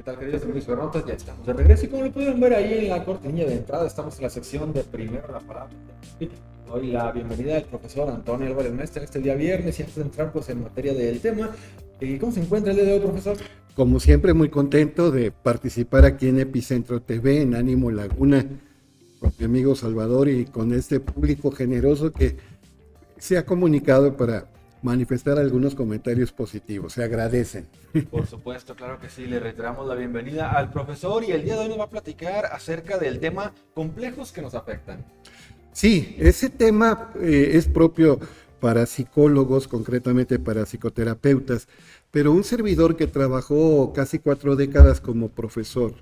tal, queridos amigos internautas? Ya estamos de regreso y como lo pudieron ver ahí en la cortinilla de entrada, estamos en la sección de primero la palabra. Doy la bienvenida al profesor Antonio Álvarez Mestre este día viernes y antes de entrar pues en materia del tema. ¿Cómo se encuentra el día de hoy, profesor? Como siempre, muy contento de participar aquí en Epicentro TV, en Ánimo Laguna, con mi amigo Salvador y con este público generoso que se ha comunicado para manifestar algunos comentarios positivos. Se agradecen. Por supuesto, claro que sí. Le reiteramos la bienvenida al profesor y el día de hoy nos va a platicar acerca del tema complejos que nos afectan. Sí, ese tema es propio para psicólogos, concretamente para psicoterapeutas, pero un servidor que trabajó casi 4 décadas como profesor,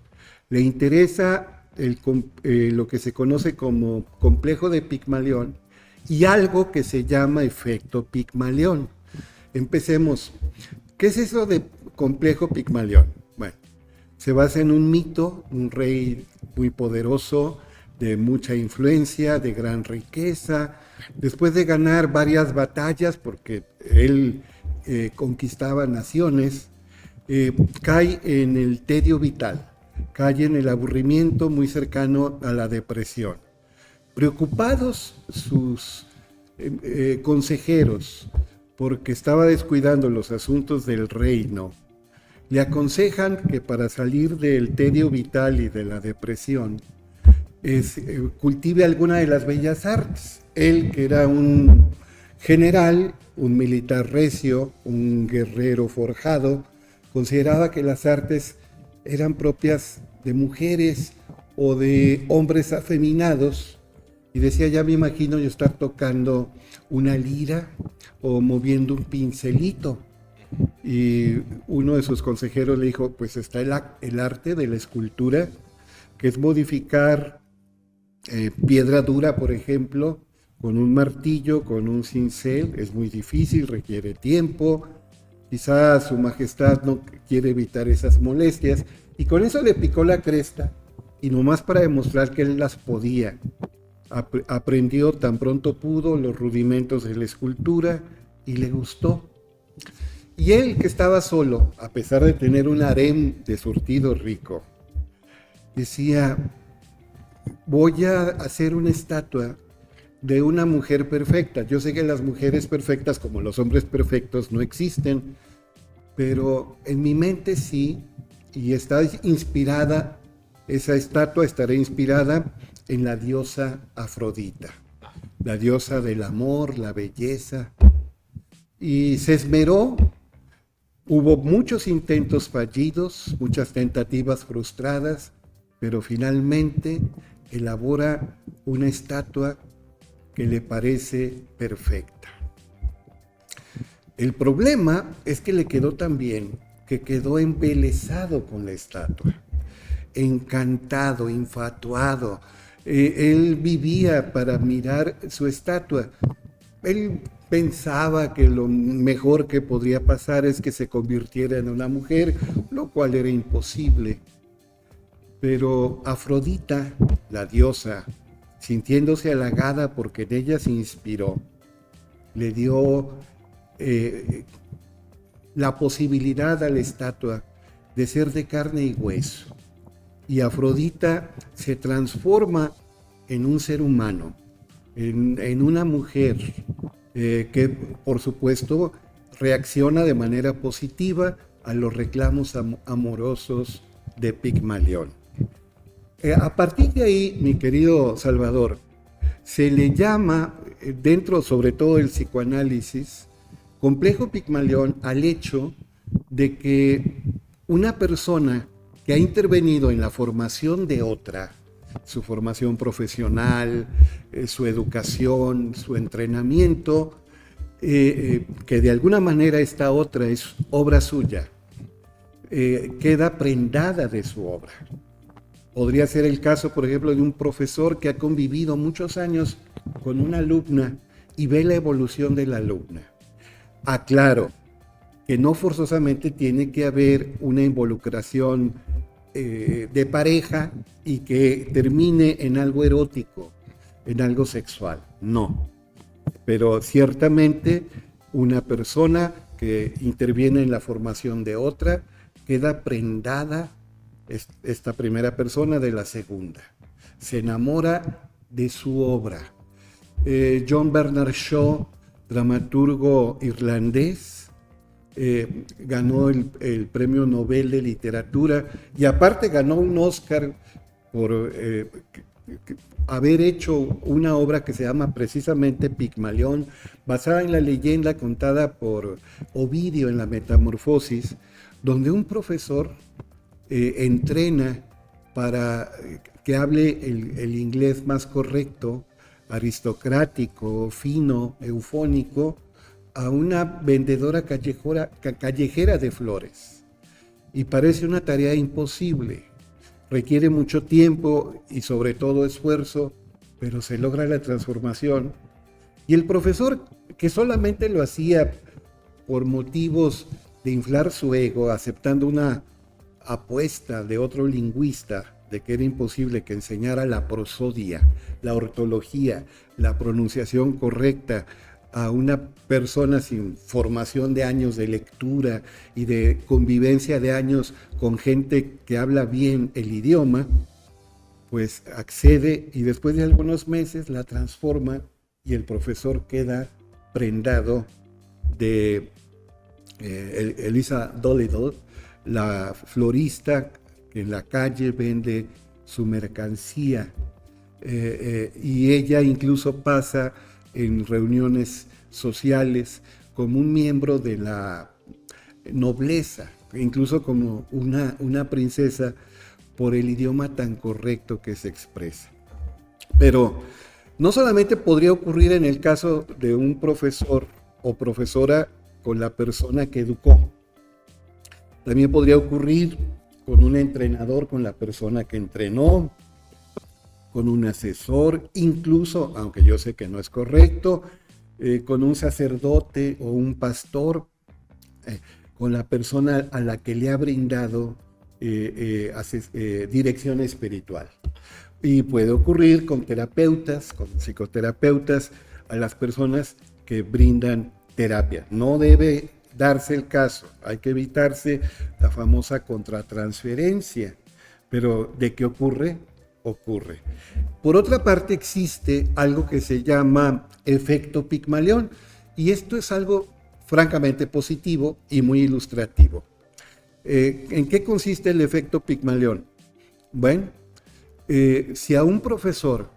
le interesa lo que se conoce como complejo de Pigmalión y algo que se llama efecto Pigmalión. Empecemos. ¿Qué es eso de complejo Pigmalión? Bueno, se basa en un mito, un rey muy poderoso, de mucha influencia, de gran riqueza. Después de ganar varias batallas, porque él conquistaba naciones, cae en el tedio vital, cae en el aburrimiento muy cercano a la depresión. Preocupados sus consejeros, porque estaba descuidando los asuntos del reino, le aconsejan que para salir del tedio vital y de la depresión, cultive alguna de las bellas artes. Él, que era un general, un militar recio, un guerrero forjado, consideraba que las artes eran propias de mujeres o de hombres afeminados, y decía, ya me imagino yo estar tocando una lira o moviendo un pincelito. Y uno de sus consejeros le dijo, pues está el arte de la escultura, que es modificar piedra dura, por ejemplo, con un martillo, con un cincel. Es muy difícil, requiere tiempo. Quizás su majestad no quiere evitar esas molestias. Y con eso le picó la cresta, y nomás para demostrar que él las podía. Aprendió tan pronto pudo los rudimentos de la escultura y le gustó. Y él, que estaba solo, a pesar de tener un harén de surtido rico, decía, voy a hacer una estatua de una mujer perfecta. Yo sé que las mujeres perfectas, como los hombres perfectos, no existen, pero en mi mente sí, y está inspirada, esa estatua estará inspirada en la diosa Afrodita, la diosa del amor, la belleza. Y se esmeró. Hubo muchos intentos fallidos, muchas tentativas frustradas, pero finalmente elabora una estatua que le parece perfecta. El problema es que le quedó tan bien que quedó embelesado con la estatua, encantado, infatuado. Él vivía para mirar su estatua. Él pensaba que lo mejor que podría pasar es que se convirtiera en una mujer, lo cual era imposible. Pero Afrodita, la diosa, sintiéndose halagada porque en ella se inspiró, le dio la posibilidad a la estatua de ser de carne y hueso. Y Afrodita se transforma en un ser humano, en una mujer que, por supuesto, reacciona de manera positiva a los reclamos amorosos de Pigmalión. A partir de ahí, mi querido Salvador, se le llama, dentro sobre todo del psicoanálisis, complejo Pigmalión al hecho de que una persona que ha intervenido en la formación de otra, su formación profesional, su educación, su entrenamiento, que de alguna manera esta otra es obra suya, queda prendada de su obra. Podría ser el caso, por ejemplo, de un profesor que ha convivido muchos años con una alumna y ve la evolución de la alumna. Aclaro que no forzosamente tiene que haber una involucración de pareja y que termine en algo erótico, en algo sexual. No. Pero ciertamente una persona que interviene en la formación de otra queda prendada esta primera persona de la segunda. Se enamora de su obra. John Bernard Shaw, dramaturgo irlandés, ganó el Premio Nobel de Literatura y aparte ganó un Oscar por haber hecho una obra que se llama precisamente Pigmalión, basada en la leyenda contada por Ovidio en la Metamorfosis, donde un profesor entrena para que hable el inglés más correcto, aristocrático, fino, eufónico, a una vendedora callejera de flores. Y parece una tarea imposible. Requiere mucho tiempo y sobre todo esfuerzo, pero se logra la transformación. Y el profesor, que solamente lo hacía por motivos de inflar su ego, aceptando una apuesta de otro lingüista de que era imposible que enseñara la prosodia, la ortología, la pronunciación correcta a una persona sin formación de años de lectura y de convivencia de años con gente que habla bien el idioma, pues accede y después de algunos meses la transforma y el profesor queda prendado de Eliza Doolittle, la florista que en la calle vende su mercancía, y ella incluso pasa en reuniones sociales como un miembro de la nobleza, incluso como una princesa por el idioma tan correcto que se expresa. Pero no solamente podría ocurrir en el caso de un profesor o profesora con la persona que educó, también podría ocurrir con un entrenador, con la persona que entrenó, con un asesor, incluso, aunque yo sé que no es correcto, con un sacerdote o un pastor, con la persona a la que le ha brindado dirección espiritual. Y puede ocurrir con terapeutas, con psicoterapeutas, a las personas que brindan terapia. No debe darse el caso, hay que evitarse la famosa contratransferencia, pero ¿de qué ocurre? Ocurre. Por otra parte, existe algo que se llama efecto Pigmalión, y esto es algo francamente positivo y muy ilustrativo. ¿En qué consiste el efecto Pigmalión? Bueno, si a un profesor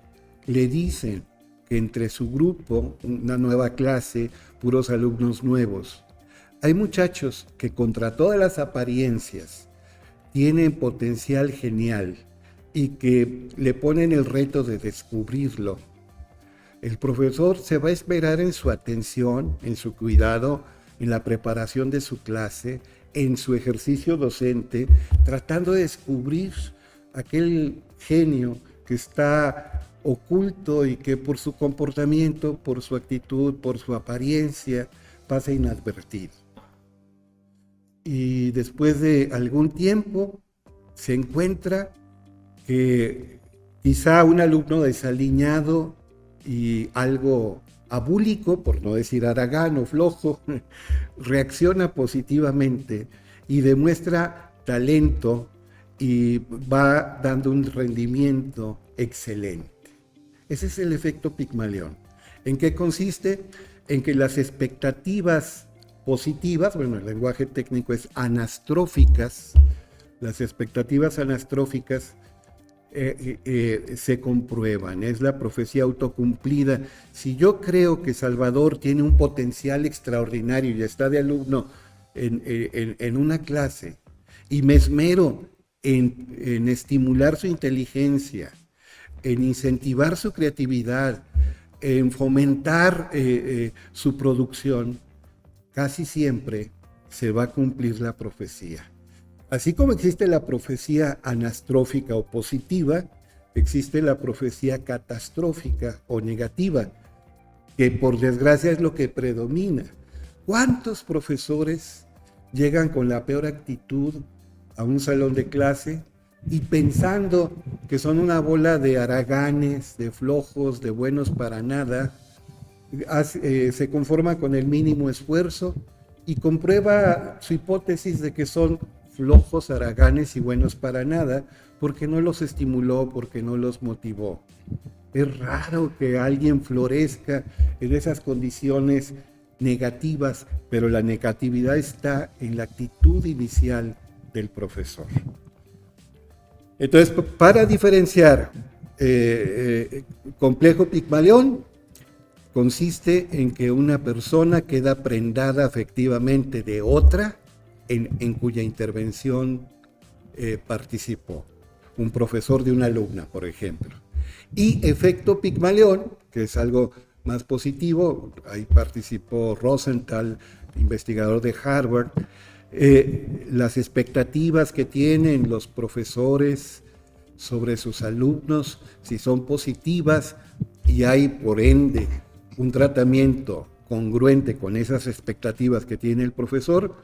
le dicen que entre su grupo, una nueva clase, puros alumnos nuevos, hay muchachos que contra todas las apariencias tienen potencial genial y que le ponen el reto de descubrirlo, el profesor se va a esperar en su atención, en su cuidado, en la preparación de su clase, en su ejercicio docente, tratando de descubrir aquel genio que está oculto y que por su comportamiento, por su actitud, por su apariencia, pasa inadvertido. Y después de algún tiempo se encuentra que quizá un alumno desaliñado y algo abúlico, por no decir haragán o flojo, reacciona positivamente y demuestra talento y va dando un rendimiento excelente. Ese es el efecto Pigmalión. ¿En qué consiste? En que las expectativas positivas, bueno, el lenguaje técnico es anastróficas, las expectativas anastróficas se comprueban, es la profecía autocumplida. Si yo creo que Salvador tiene un potencial extraordinario y está de alumno en una clase y me esmero en estimular su inteligencia, en incentivar su creatividad, en fomentar su producción, casi siempre se va a cumplir la profecía. Así como existe la profecía anastrófica o positiva, existe la profecía catastrófica o negativa, que por desgracia es lo que predomina. ¿Cuántos profesores llegan con la peor actitud a un salón de clase y pensando que son una bola de haraganes, de flojos, de buenos para nada, se conforma con el mínimo esfuerzo y comprueba su hipótesis de que son flojos, haraganes y buenos para nada, porque no los estimuló, porque no los motivó. Es raro que alguien florezca en esas condiciones negativas, pero la negatividad está en la actitud inicial del profesor. Entonces, para diferenciar complejo Pigmalión, consiste en que una persona queda prendada afectivamente de otra en cuya intervención participó. Un profesor de una alumna, por ejemplo. Y efecto Pigmalión, que es algo más positivo, ahí participó Rosenthal, investigador de Harvard. Las expectativas que tienen los profesores sobre sus alumnos, si son positivas y hay por ende un tratamiento congruente con esas expectativas que tiene el profesor,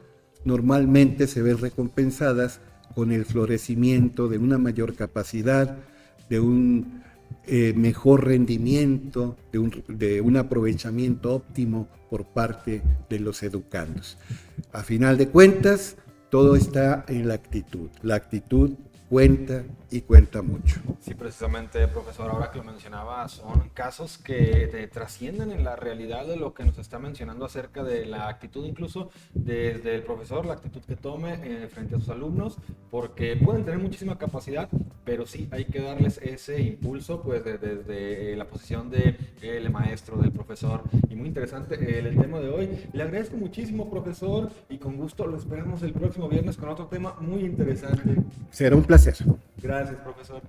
normalmente se ven recompensadas con el florecimiento de una mayor capacidad, de un mejor rendimiento, de un aprovechamiento óptimo por parte de los educandos. A final de cuentas, todo está en la actitud. La actitud cuenta y cuenta mucho. Sí, precisamente, profesor, ahora que lo mencionaba, son casos que trascienden en la realidad de lo que nos está mencionando acerca de la actitud, incluso desde el profesor, la actitud que tome frente a sus alumnos, porque pueden tener muchísima capacidad, pero sí hay que darles ese impulso, pues desde la posición del maestro, del profesor. Y muy interesante el tema de hoy. Le agradezco muchísimo, profesor, y con gusto lo esperamos el próximo viernes con otro tema muy interesante. Será un placer. Gracias, profesor.